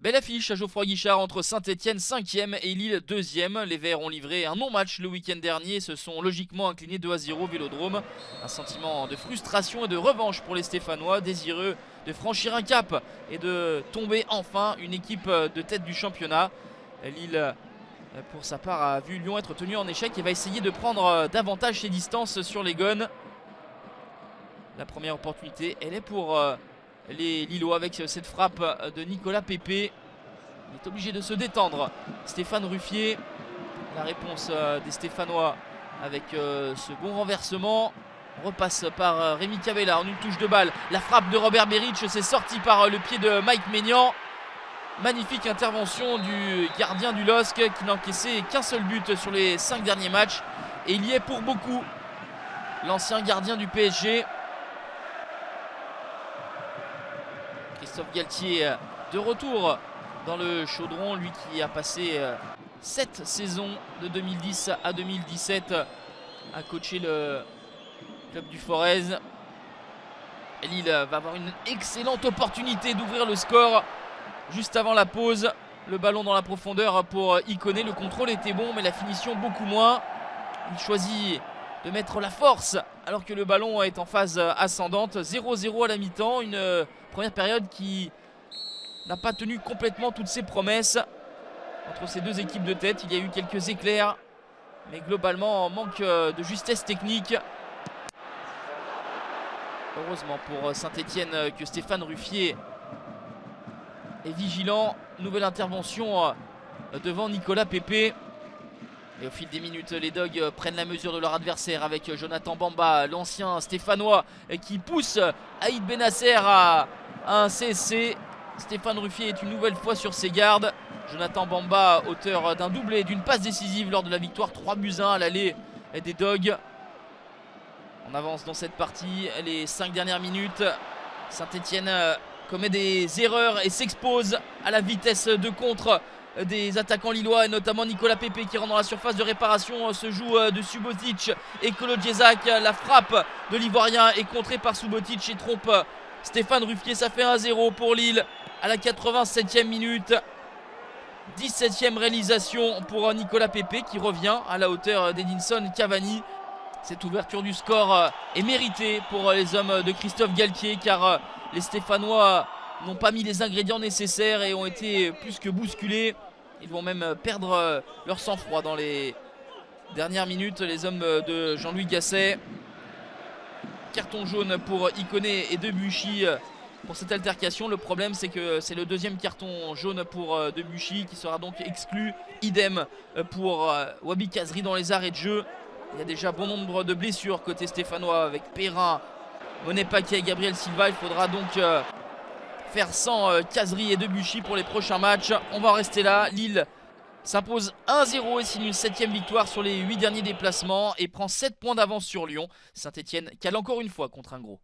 Belle affiche à Geoffroy Guichard entre Saint-Etienne 5e et Lille 2e. Les Verts ont livré un non-match le week-end dernier et se sont logiquement inclinés 2-0 au Vélodrome. Un sentiment de frustration et de revanche pour les Stéphanois, désireux de franchir un cap et de tomber enfin une équipe de tête du championnat. Lille, pour sa part, a vu Lyon être tenu en échec et va essayer de prendre davantage ses distances sur les Gones. La première opportunité, elle est pour les Lillois avec cette frappe de Nicolas Pépé. Il est obligé de se détendre. Stéphane Ruffier. La réponse des Stéphanois avec ce bon renversement. On repasse par Rémi Cavella en une touche de balle. La frappe de Robert Beric, c'est sorti par le pied de Mike Maignan. Magnifique intervention du gardien du LOSC qui n'a encaissé qu'un seul but sur les 5 derniers matchs. Et il y est pour beaucoup. L'ancien gardien du PSG. Christophe Galtier de retour dans le chaudron, lui qui a passé 7 saisons de 2010 à 2017 à coacher le club du Forez. Lille va avoir une excellente opportunité d'ouvrir le score juste avant la pause. Le ballon dans la profondeur pour Ikoné, le contrôle était bon mais la finition beaucoup moins. Il choisit de mettre la force alors que le ballon est en phase ascendante. 0-0 à la mi-temps, une première période qui n'a pas tenu complètement toutes ses promesses. Entre ces deux équipes de tête, il y a eu quelques éclairs, mais globalement manque de justesse technique. Heureusement pour Saint-Etienne que Stéphane Ruffier est vigilant. Nouvelle intervention devant Nicolas Pépé. Et au fil des minutes, les Dogs prennent la mesure de leur adversaire avec Jonathan Bamba, l'ancien Stéphanois, qui pousse Aïd Benasser à un CSC. Stéphane Ruffier est une nouvelle fois sur ses gardes. Jonathan Bamba, auteur d'un doublé et d'une passe décisive lors de la victoire 3-1 à l'aller des Dogs. On avance dans cette partie, les 5 dernières minutes. Saint-Etienne commet des erreurs et s'expose à la vitesse de contre des attaquants lillois et notamment Nicolas Pépé qui rentre dans la surface de réparation. Se joue de Subotic et Kolo Djezak. La frappe de l'Ivoirien est contrée par Subotic et trompe Stéphane Ruffier. Ça fait 1-0 pour Lille à la 87e minute. 17e réalisation pour Nicolas Pépé qui revient à la hauteur d'Edinson Cavani. Cette ouverture du score est méritée pour les hommes de Christophe Galtier car les Stéphanois n'ont pas mis les ingrédients nécessaires et ont été plus que bousculés. Ils vont même perdre leur sang-froid dans les dernières minutes, les hommes de Jean-Louis Gasset. Carton jaune pour Ikoné et Debuchy pour cette altercation. Le problème, c'est que c'est le deuxième carton jaune pour Debuchy qui sera donc exclu. Idem pour Wabi Kazri dans les arrêts de jeu. Il y a déjà bon nombre de blessures côté stéphanois avec Perrin, Monet Paquet et Gabriel Silva. Il faudra donc faire sans Kazri et Debuchy pour les prochains matchs. On va en rester là. Lille s'impose 1-0 et signe une 7e victoire sur les 8 derniers déplacements et prend 7 points d'avance sur Lyon. Saint-Etienne cale encore une fois contre un gros.